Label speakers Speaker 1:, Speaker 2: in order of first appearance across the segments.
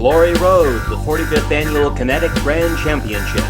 Speaker 1: Glory Road, the 45th Annual Kinetic Grand Championship.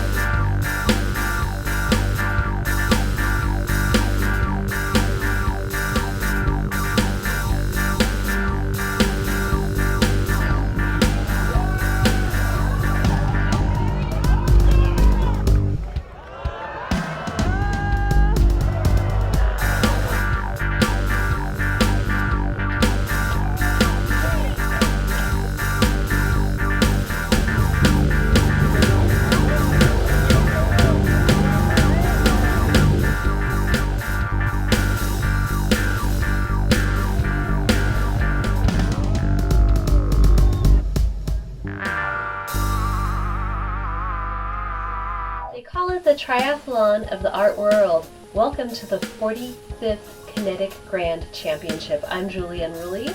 Speaker 2: They call it the triathlon of the art world. Welcome to the 45th Kinetic Grand Championship. I'm Julie Unruly.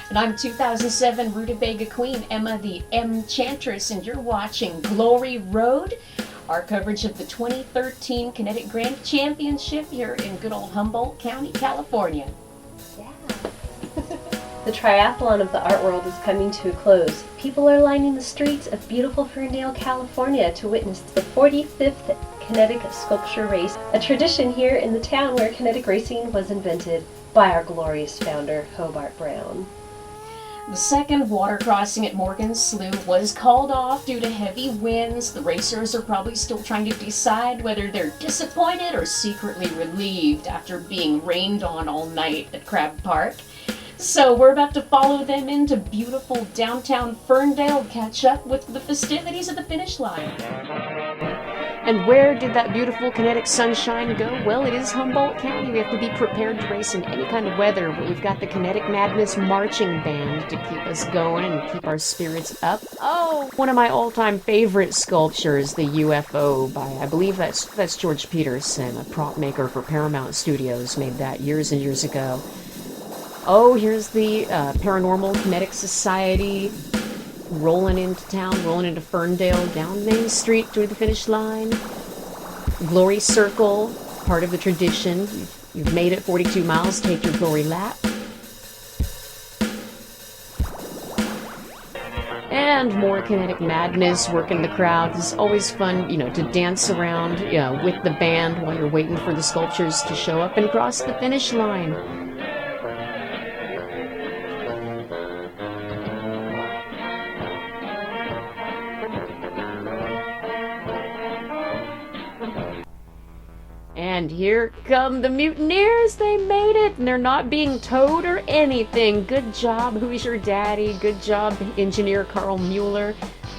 Speaker 3: And I'm 2007 Rutabaga Queen, Emma the Enchantress, and you're watching Glory Road, our coverage of the 2013 Kinetic Grand Championship here in good old Humboldt County, California.
Speaker 2: Yeah. The triathlon of the art world is coming to a close. People are lining the streets of beautiful Ferndale, California to witness the 45th Kinetic Sculpture Race, a tradition here in the town where kinetic racing was invented by our glorious founder, Hobart Brown.
Speaker 3: The second water crossing at Morgan's Slough was called off due to heavy winds. The racers are probably still trying to decide whether they're disappointed or secretly relieved after being rained on all night at Crab Park. So we're about to follow them into beautiful downtown Ferndale, catch up with the festivities at the finish line. And where did that beautiful kinetic sunshine go? Well, it is Humboldt County. We have to be prepared to race in any kind of weather, but we've got the Kinetic Madness marching band to keep us going and keep our spirits up. Oh, one of my all-time favorite sculptures, the UFO by, I believe that's George Peterson, a prop maker for Paramount Studios, made that years and years ago. Oh, here's the Paranormal Kinetic Society rolling into town, rolling into Ferndale, down Main Street to the finish line. Glory Circle, part of the tradition. You've made it 42 miles, take your glory lap. And more kinetic madness working the crowd. It's always fun, to dance around, with the band while you're waiting for the sculptures to show up and cross the finish line. And here come the mutineers. They made it, and they're not being towed or anything. Good job, Who's Your Daddy? Good job, Engineer Carl Mueller.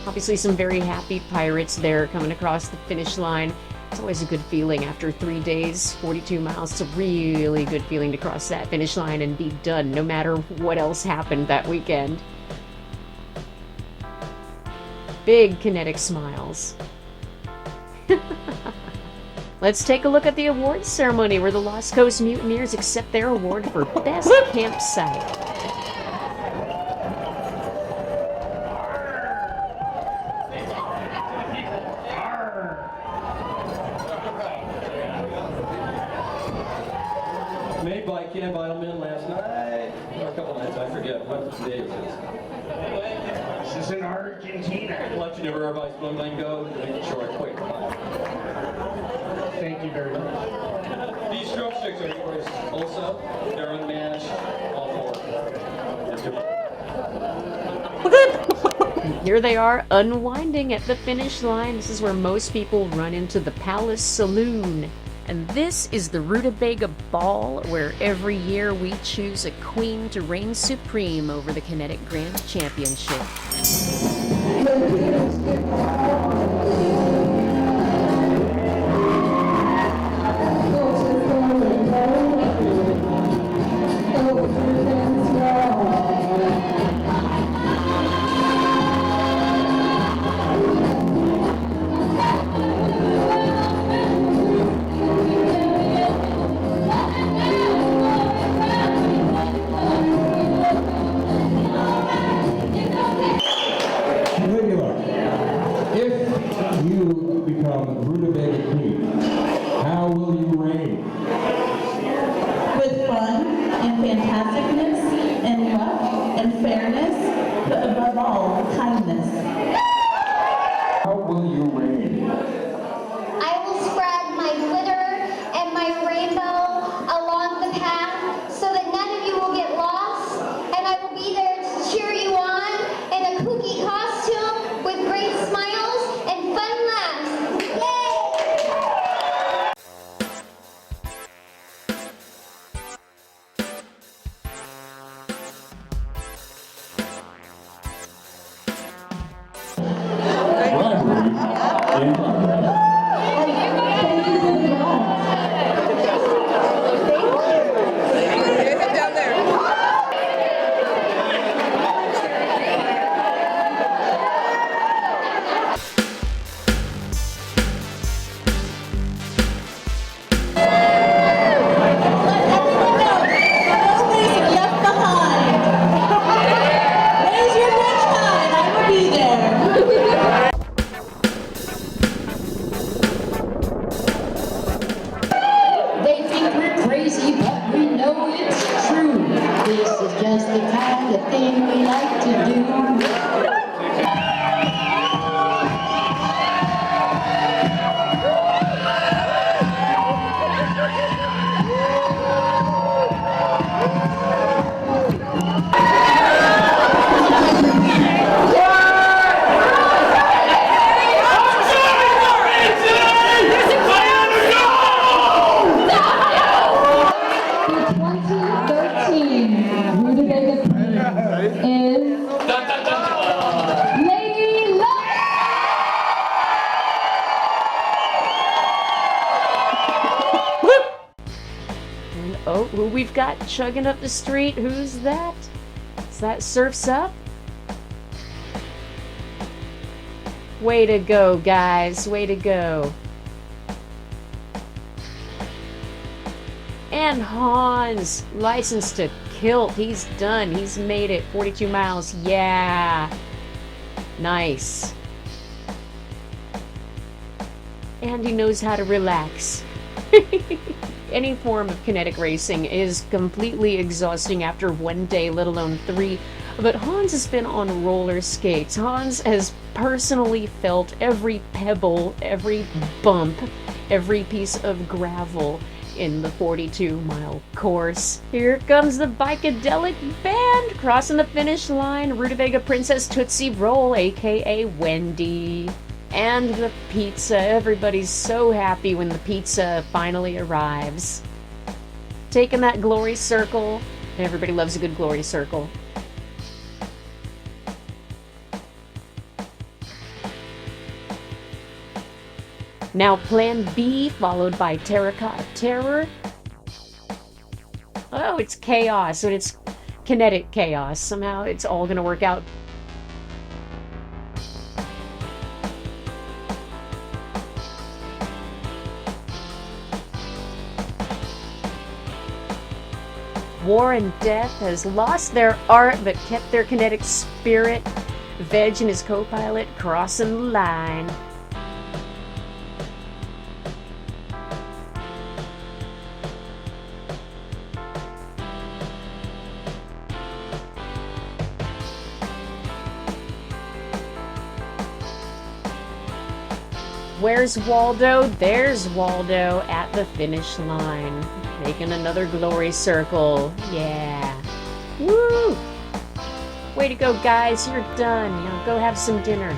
Speaker 3: Obviously some very happy pirates there coming across the finish line. It's always a good feeling after 3 days, 42 miles. It's a really good feeling to cross that finish line and be done, no matter what else happened that weekend. Big kinetic smiles. Let's take a look at the awards ceremony where the Lost Coast Mutineers accept their award for Best Campsite.
Speaker 4: Made by Ken Vitalman last night, or a couple nights, I forget what day it is.
Speaker 5: This is in Argentina.
Speaker 4: Let you never advise Bloodline go, making sure I quit.
Speaker 5: Thank you very much.
Speaker 4: These stroke sticks are yours also. They're unmatched, all four.
Speaker 3: Here they are, unwinding at the finish line. This is where most people run into the Palace Saloon. And this is the Rutabaga Ball, where every year we choose a queen to reign supreme over the Kinetic Grand Championship. Oh, who we've got chugging up the street? Who's that? Is that Surf's Up? Way to go, guys. Way to go. And Hans, licensed to kilt. He's done. He's made it. 42 miles. Yeah. Nice. And he knows how to relax. Any form of kinetic racing is completely exhausting after one day, let alone 3. But Hans has been on roller skates. Hans has personally felt every pebble, every bump, every piece of gravel in the 42-mile course. Here comes the Bikadelic Band crossing the finish line. Rutabaga Princess Tootsie Roll, aka Wendy. And the pizza. Everybody's so happy when the pizza finally arrives. Taking that glory circle. Everybody loves a good glory circle. Now Plan B, followed by Terracotta Terror. Oh, it's chaos, and it's kinetic chaos. Somehow it's all gonna work out. War and Death has lost their art but kept their kinetic spirit. Veg and his co-pilot crossing the line. Where's Waldo? There's Waldo at the finish line. Making another glory circle. Yeah. Woo! Way to go, guys. You're done. Now go have some dinner.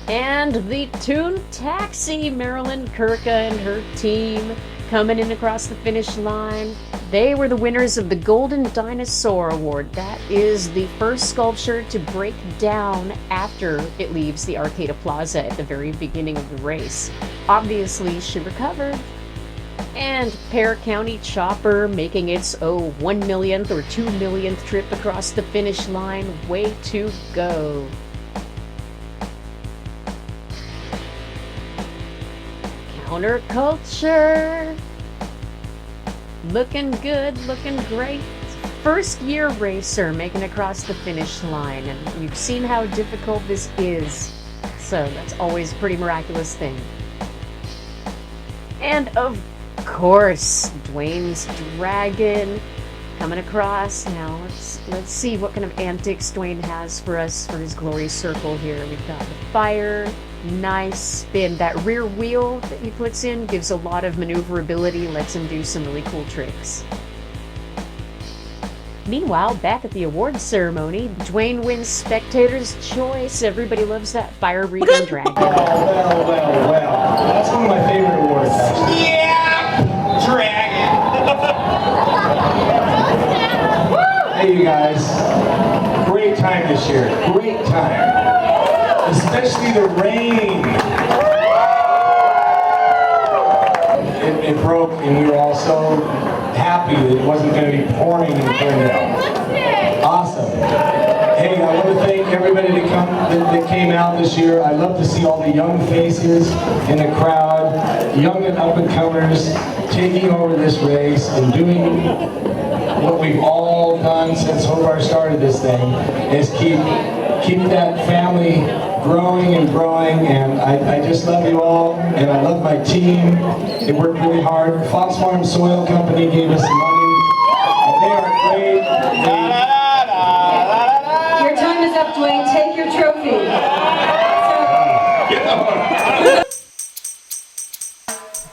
Speaker 3: And the Toon Taxi, Marilyn Kirka and her team coming in across the finish line. They were the winners of the Golden Dinosaur Award. That is the first sculpture to break down after it leaves the Arcata Plaza at the very beginning of the race. Obviously, she recovered. And Pear County Chopper making its 1 millionth or 2 millionth trip across the finish line. Way to go. Counterculture. Looking good, looking great. First year racer making it across the finish line, and you've seen how difficult this is. So that's always a pretty miraculous thing. And of course, Dwayne's Dragon coming across. Now let's see what kind of antics Dwayne has for us for his glory circle here. We've got the fire. Nice spin. That rear wheel that he puts in gives a lot of maneuverability, lets him do some really cool tricks. Meanwhile, back at the awards ceremony, Dwayne wins Spectator's Choice. Everybody loves that fire-breathing dragon.
Speaker 5: Well. That's one of my favorite awards, actually. Yeah! Dragon! Hey, you guys. Great time this year. Great time. Especially the rain. It broke, and we were all so happy that it wasn't going to be pouring in Ferndale. Awesome. Hey, I want to thank everybody that came out this year. I love to see all the young faces in the crowd, young and up-and-comers taking over this race and doing what we've all done since Hobart started this thing, is keep that family growing and growing, and I just love you all, and I love my team. They worked really hard. Fox Farm Soil Company gave us some money, and they are great.
Speaker 2: Your time is up, Dwayne. Take your trophy.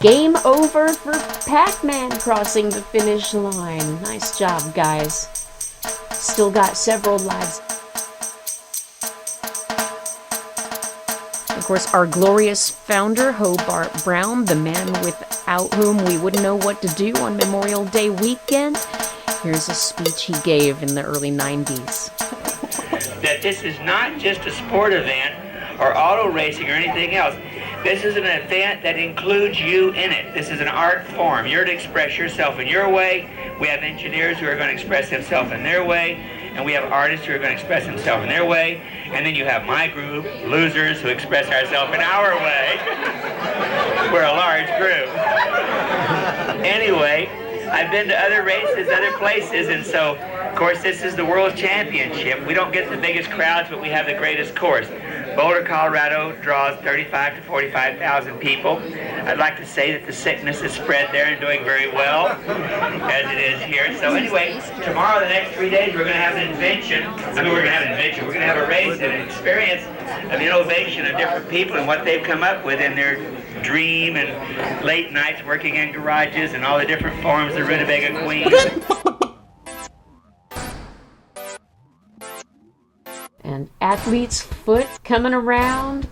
Speaker 2: Game over for Pac-Man crossing the finish line. Nice job, guys. Still got several lives. Of course, our glorious founder, Hobart Brown, the man without whom we wouldn't know what to do on Memorial Day weekend. Here's a speech he gave in the early 90s.
Speaker 6: that this is not just a sport event or auto racing or anything else. This is an event that includes you in it. This is an art form. You're to express yourself in your way. We have engineers who are going to express themselves in their way, and we have artists who are going to express themselves in their way, and then you have my group, losers, who express ourselves in our way. We're a large group. Anyway, I've been to other races, other places, and so, of course, this is the World Championship. We don't get the biggest crowds, but we have the greatest course. Boulder, Colorado draws 35 to 45,000 people. I'd like to say that the sickness is spread there and doing very well, as it is here. So anyway, tomorrow, the next 3 days, we're going to have an invention. We're going to have a race and an experience of innovation of different people and what they've come up with in their dream and late nights working in garages and all the different forms of Rutabaga Queen.
Speaker 3: And athlete's foot coming around,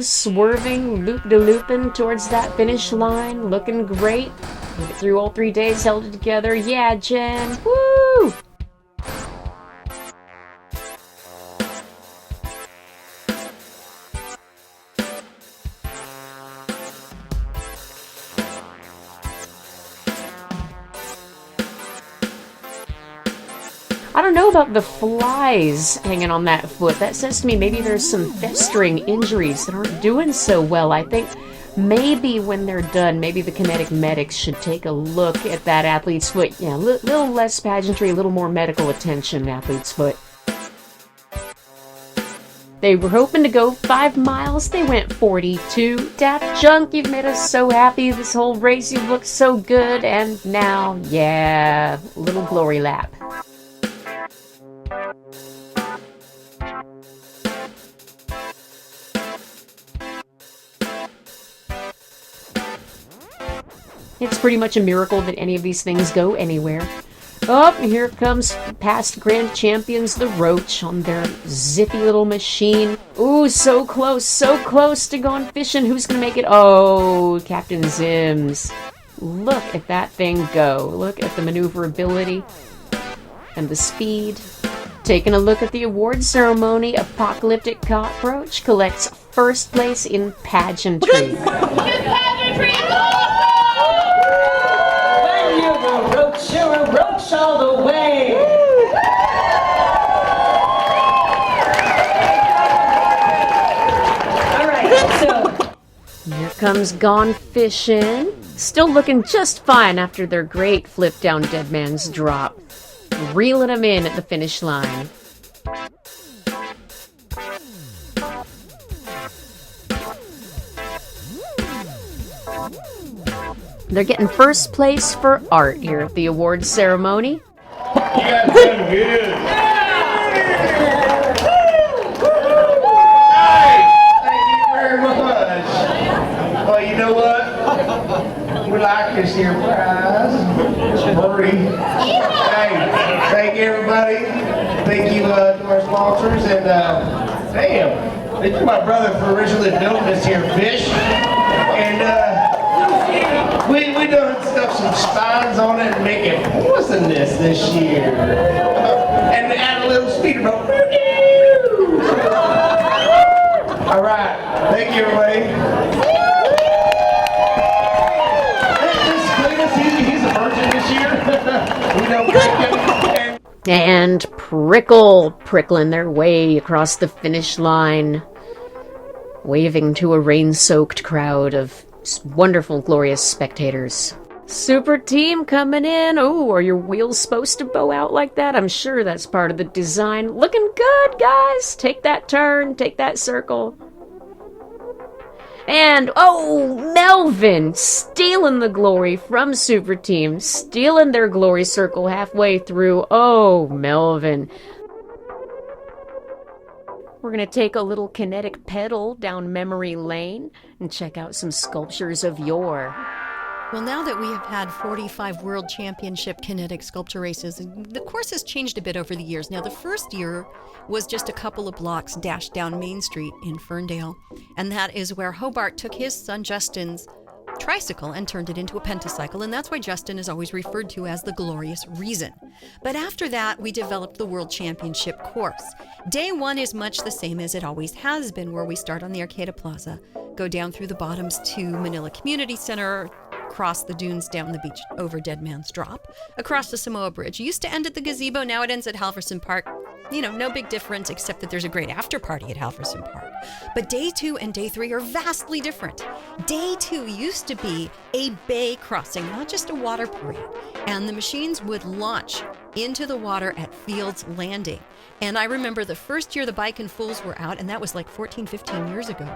Speaker 3: swerving, loop-de-looping towards that finish line, looking great. Made it through all 3 days, held it together. Yeah, Jen, woo! I don't know about the flies hanging on that foot. That says to me maybe there's some festering injuries that aren't doing so well. I think maybe when they're done, maybe the Kinetic medics should take a look at that athlete's foot. Yeah, a little less pageantry, a little more medical attention, athlete's foot. They were hoping to go 5 miles. They went 42. Daft Junk, you've made us so happy this whole race. You've looked so good. And now, yeah, a little glory lap. It's pretty much a miracle that any of these things go anywhere. Oh, here comes past grand champions, the Roach, on their zippy little machine. Ooh, so close to going fishing. Who's going to make it? Oh, Captain Zims. Look at that thing go. Look at the maneuverability and the speed. Taking a look at the award ceremony, Apocalyptic Cockroach collects first place in pageantry.
Speaker 7: You're a roach all the way! Alright, so...
Speaker 3: Here comes Gone Fishing. Still looking just fine after their great flip down dead man's drop. Reeling them in at the finish line. They're getting first place for art here at the awards ceremony.
Speaker 5: You guys done good. Nice. Thank you very much. Well, you know what? We like this here prize. Birdie. Hey, thank you everybody. Thank you to our sponsors and damn, thank you my brother for originally building this here fish. And we done stuff some spines on it and make it poisonous this year. And add a little speedboat. All right, thank you everybody. This Cletus, he's a virgin this year. We don't break him.
Speaker 3: And prickling their way across the finish line, waving to a rain-soaked crowd of wonderful, glorious spectators. Super team coming in. Oh, are your wheels supposed to bow out like that? I'm sure that's part of the design. Looking good, guys. Take that turn, take that circle. And, oh, Melvin stealing the glory from Super Team, stealing their glory circle halfway through. Oh, Melvin. We're going to take a little kinetic pedal down memory lane and check out some sculptures of yore.
Speaker 8: Well, now that we have had 45 World Championship kinetic sculpture races, the course has changed a bit over the years. Now, the first year was just a couple of blocks dashed down Main Street in Ferndale, and that is where Hobart took his son Justin's tricycle and turned it into a pentacycle, and that's why Justin is always referred to as the Glorious Reason. But after that, we developed the World Championship course. Day one is much the same as it always has been, where we start on the Arcata Plaza, go down through the bottoms to Manila Community Center, across the dunes, down the beach, over Dead Man's Drop, across the Samoa Bridge. It used to end at the gazebo, now it ends at Halverson Park. You know, no big difference except that there's a great after party at Halverson Park. But day 2 and day 3 are vastly different. Day 2 used to be a bay crossing, not just a water parade. And the machines would launch into the water at Fields Landing. And I remember the first year the Bike and Fools were out, and that was like 14, 15 years ago.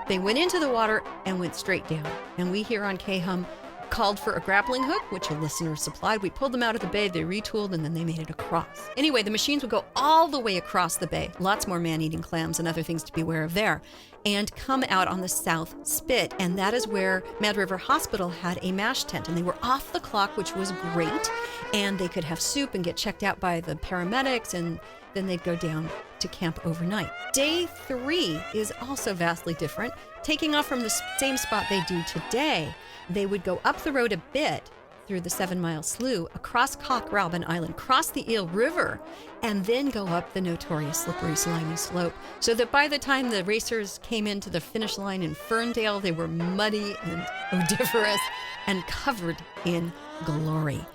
Speaker 8: They went into the water and went straight down. And we here on K-Hum called for a grappling hook, which a listener supplied. We pulled them out of the bay, they retooled, and then they made it across. Anyway, the machines would go all the way across the bay, lots more man-eating clams and other things to be aware of there, and come out on the South Spit. And that is where Mad River Hospital had a MASH tent, and they were off the clock, which was great, and they could have soup and get checked out by the paramedics, and then they'd go down to camp overnight. Day 3 is also vastly different. Taking off from the same spot they do today, they would go up the road a bit through the 7 Mile Slough, across Cock Robin Island, cross the Eel River, and then go up the notorious slippery, slimy slope, so that by the time the racers came into the finish line in Ferndale, they were muddy and odoriferous and covered in glory.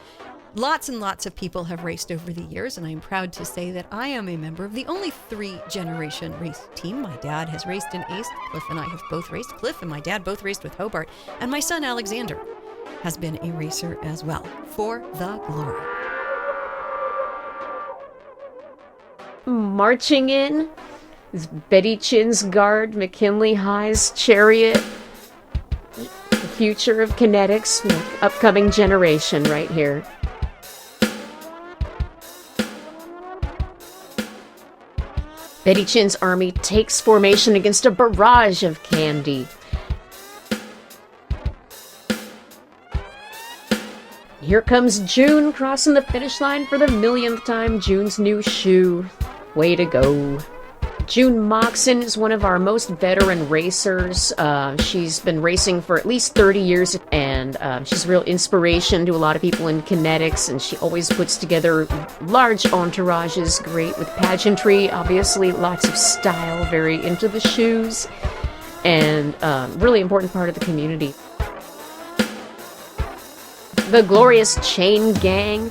Speaker 8: Lots and lots of people have raced over the years, and I'm proud to say that I am a member of the only 3-generation race team. My dad has raced in Ace, Cliff and I have both raced. Cliff and my dad both raced with Hobart, and my son Alexander has been a racer as well, for the glory.
Speaker 3: Marching in is Betty Chin's Guard, McKinley High's Chariot, the future of Kinetics, the upcoming generation right here. Betty Chin's army takes formation against a barrage of candy. Here comes June crossing the finish line for the millionth time. June's new shoe. Way to go. June Moxon is one of our most veteran racers. She's been racing for at least 30 years, and she's a real inspiration to a lot of people in Kinetics, and she always puts together large entourages, great with pageantry, obviously lots of style, very into the shoes, and really important part of the community. The glorious Chain Gang,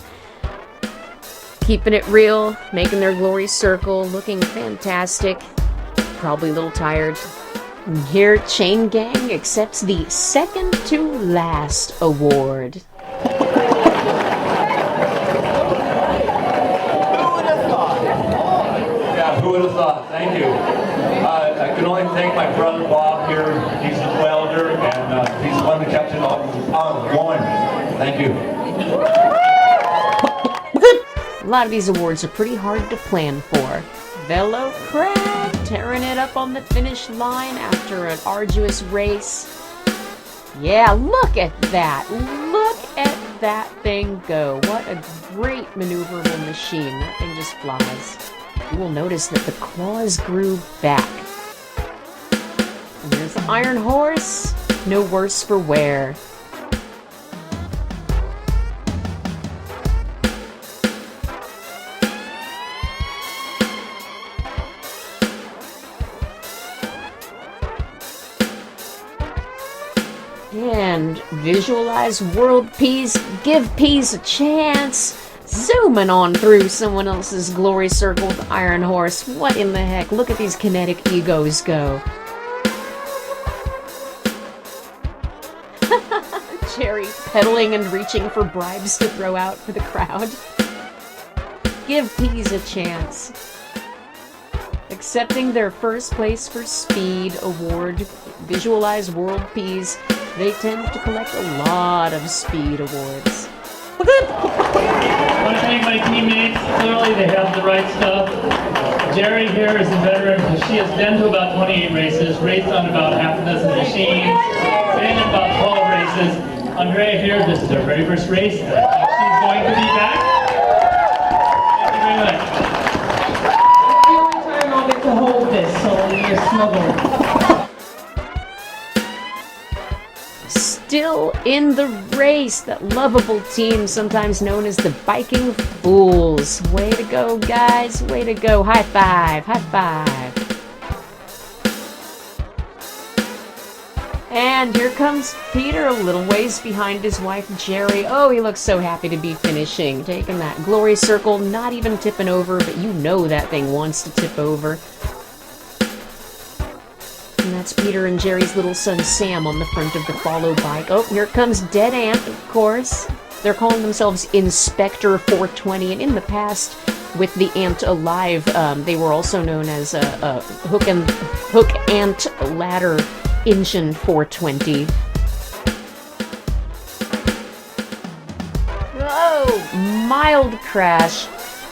Speaker 3: keeping it real, making their glory circle, looking fantastic, probably a little tired. And here, Chain Gang accepts the second to last award.
Speaker 4: Who would have thought? Yeah, who would have thought? Thank you. I can only thank my brother Bob here. He's the welder, and he's the one that kept it on going. Thank you.
Speaker 3: A lot of these awards are pretty hard to plan for. Velo Crab tearing it up on the finish line after an arduous race. Yeah, look at that. Look at that thing go. What a great maneuverable machine. That thing just flies. You will notice that the claws grew back. And there's the Iron Horse. No worse for wear. And visualize world peace, give peace a chance. Zooming on through someone else's glory circle with Iron Horse. What in the heck? Look at these kinetic egos go. Jerry pedaling and reaching for bribes to throw out for the crowd. Give peas a chance. Accepting their first place for speed award, Visualize World Peas. They tend to collect a lot of speed awards.
Speaker 9: I want to thank my teammates. Clearly they have the right stuff. Jerry here is a veteran because she has been to about 28 races, raced on about half a dozen machines, been in about 12 races. Andrea here, this is her very first race. She's going to be back. Thank you very much.
Speaker 7: It's the only time I'll get to hold this, so you're snuggled.
Speaker 3: Still in the race. That lovable team, sometimes known as the Biking Fools. Way to go, guys. Way to go. High five. High five. And here comes Peter, a little ways behind his wife, Jerry. Oh, he looks so happy to be finishing. Taking that glory circle, not even tipping over, but you know that thing wants to tip over. And that's Peter and Jerry's little son, Sam, on the front of the follow bike. Oh, here comes Dead Ant, of course. They're calling themselves Inspector 420, and in the past, with the Ant Alive, they were also known as Hook Ant Ladder Engine 420. Oh, mild crash.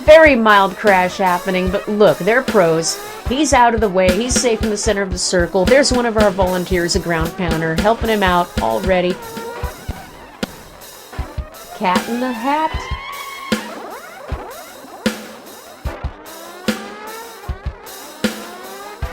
Speaker 3: Very mild crash happening, but look, they're pros. He's out of the way. He's safe in the center of the circle. There's one of our volunteers, a ground pounder, helping him out already. Cat in the Hat.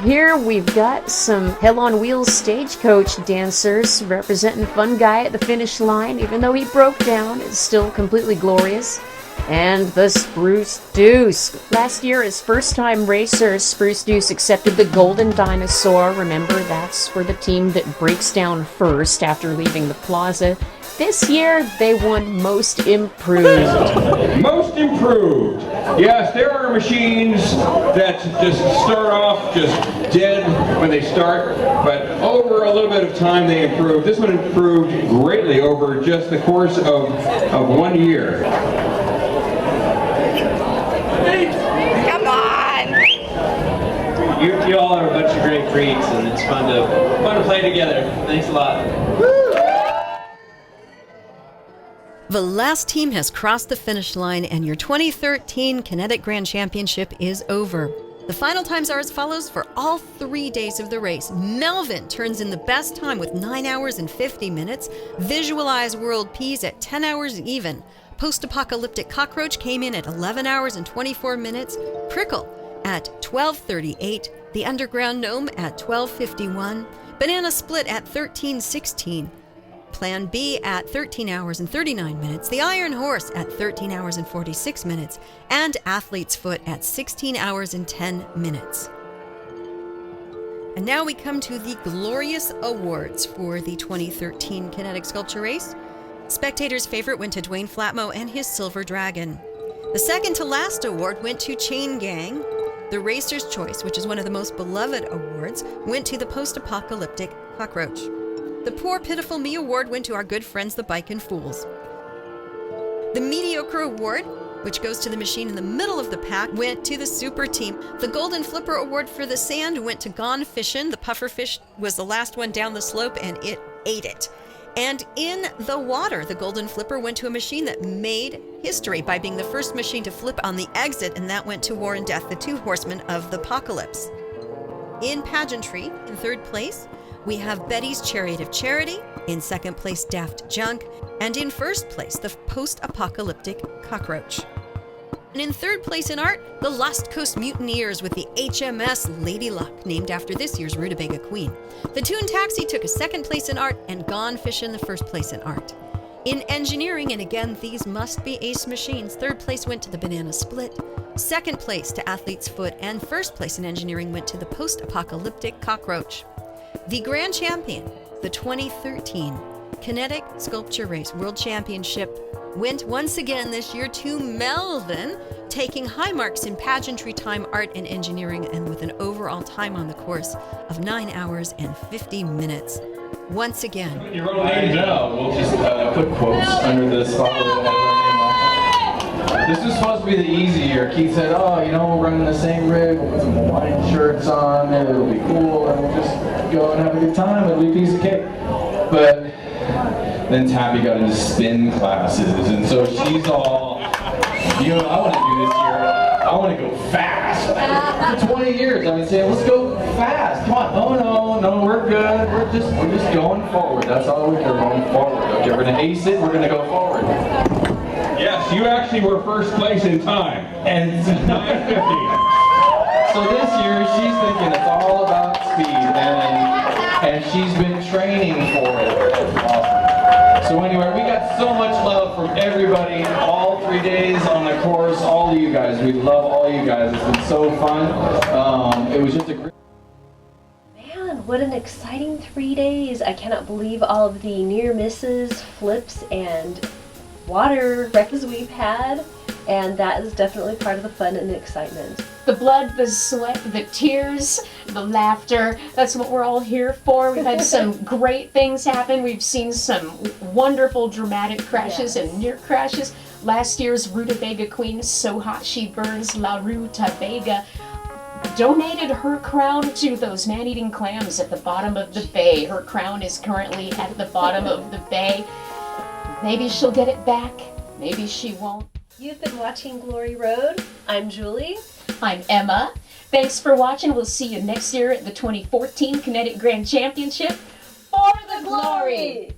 Speaker 3: Here we've got some Hell on Wheels stagecoach dancers representing Fun Guy at the finish line. Even though he broke down, it's still completely glorious. And the Spruce Deuce. Last year, as first-time racer, Spruce Deuce accepted the Golden Dinosaur. Remember, that's for the team that breaks down first after leaving the plaza. This year, they won Most Improved.
Speaker 10: Most Improved. Yes, there are machines that just start off just dead when they start, but over a little bit of time they improve. This one improved greatly over just the course of 1 year.
Speaker 11: Come on! You all are a bunch of great freaks, and it's fun to play together. Thanks a lot.
Speaker 8: The last team has crossed the finish line, and your 2013 Kinetic Grand Championship is over. The final times are as follows for all 3 days of the race. Melvin turns in the best time with 9 hours and 50 minutes. Visualize World Peas at 10 hours even. Post-Apocalyptic Cockroach came in at 11 hours and 24 minutes. Prickle at 12:38. The Underground Gnome at 12:51. Banana Split at 13:16. Plan B at 13 hours and 39 minutes, the Iron Horse at 13 hours and 46 minutes, and Athlete's Foot at 16 hours and 10 minutes. And now we come to the glorious awards for the 2013 Kinetic Sculpture Race. Spectators' favorite went to Dwayne Flatmo and his Silver Dragon. The second to last award went to Chain Gang. The Racer's Choice, which is one of the most beloved awards, went to the Post-Apocalyptic Cockroach. The Poor Pitiful Me Award went to our good friends, the Bikin' Fools. The Mediocre Award, which goes to the machine in the middle of the pack, went to the Super Team. The Golden Flipper Award for the sand went to Gone Fishin'. The pufferfish was the last one down the slope, and it ate it. And in the water, the Golden Flipper went to a machine that made history by being the first machine to flip on the exit, and that went to War and Death, the two horsemen of the apocalypse. In pageantry, in third place, we have Betty's Chariot of Charity, in second place Daft Junk, and in first place the Post-Apocalyptic Cockroach. And in third place in art, the Lost Coast Mutineers with the HMS Lady Luck, named after this year's Rutabaga Queen. The Toon Taxi took a second place in art, and Gone Fishin' the first place in art. In engineering, and again these must be ace machines, third place went to the Banana Split, second place to Athlete's Foot, and first place in engineering went to the Post-Apocalyptic Cockroach. The Grand Champion, the 2013 Kinetic Sculpture Race World Championship, went once again this year to Melvin, taking high marks in pageantry time, art, and engineering, and with an overall time on the course of 9 hours and 50 minutes. Once again.
Speaker 10: When you wrote names out, we'll just put quotes under the spotlight that has our name on. This is supposed to be the easy year. Keith said, oh, you know, we're running the same rig, we'll put some Hawaiian shirts on, and it'll be cool, and we'll just go and have a good time, it'll be a piece of cake. But then Tabby got into spin classes, and so she's all, you know, I want to do this year, I want to go fast. For 20 years I've been saying, let's go fast, come on. Oh no, we're good, we're just going forward. That's all we're going forward. Okay, we're gonna ace it, we're gonna go forward. Yes, you actually were first place in time. And 9:50. So this year she's thinking it's all about speed, and she's been training for it. Awesome. So anyway, we got so much love from everybody, all 3 days on the course, all of you guys. We love all you guys. It's been so fun. It was just a great...
Speaker 2: Man, what an exciting 3 days. I cannot believe all of the near misses, flips, and water wrecks we've had. And that is definitely part of the fun and the excitement.
Speaker 3: The blood, the sweat, the tears, the laughter, that's what we're all here for. We've had some great things happen. We've seen some wonderful dramatic crashes and near crashes. Last year's Rutabaga queen, So Hot She Burns, La Rutabaga, donated her crown to those man-eating clams at the bottom of the bay. Her crown is currently at the bottom of the bay. Maybe she'll get it back, maybe she won't.
Speaker 2: You've been watching Glory Road. I'm Julie.
Speaker 3: I'm Emma. Thanks for watching. We'll see you next year at the 2014 Kinetic Grand Championship. For the glory!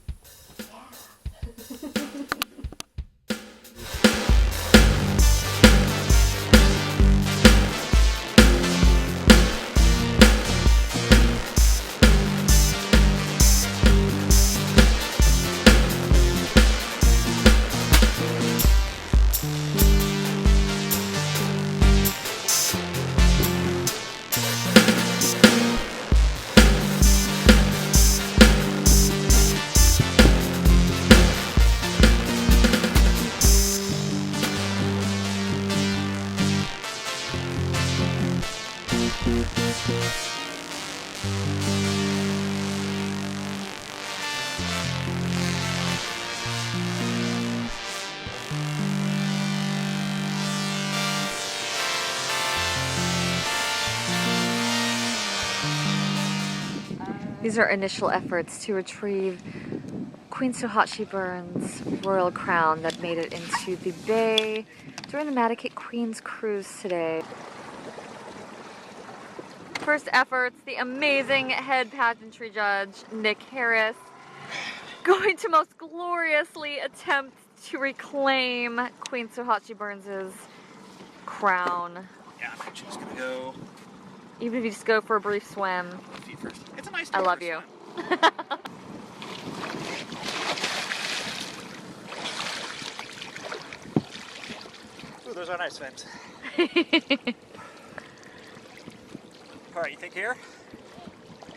Speaker 12: These are initial efforts to retrieve Queen So Hot She Burns' royal crown that made it into the bay during the Madaket Queen's cruise today. First efforts, the amazing head pageantry judge, Nick Harris, going to most gloriously attempt to reclaim Queen So Hot She Burns' crown.
Speaker 13: Yeah, I'm actually just gonna go.
Speaker 12: Even if you just go for a brief swim.
Speaker 13: Feet first. It's a nice
Speaker 12: I love you.
Speaker 13: Ooh, those are nice swims. All right, you think here?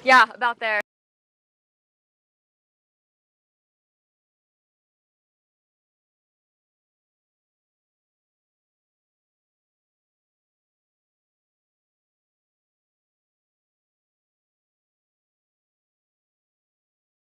Speaker 12: Yeah, about there.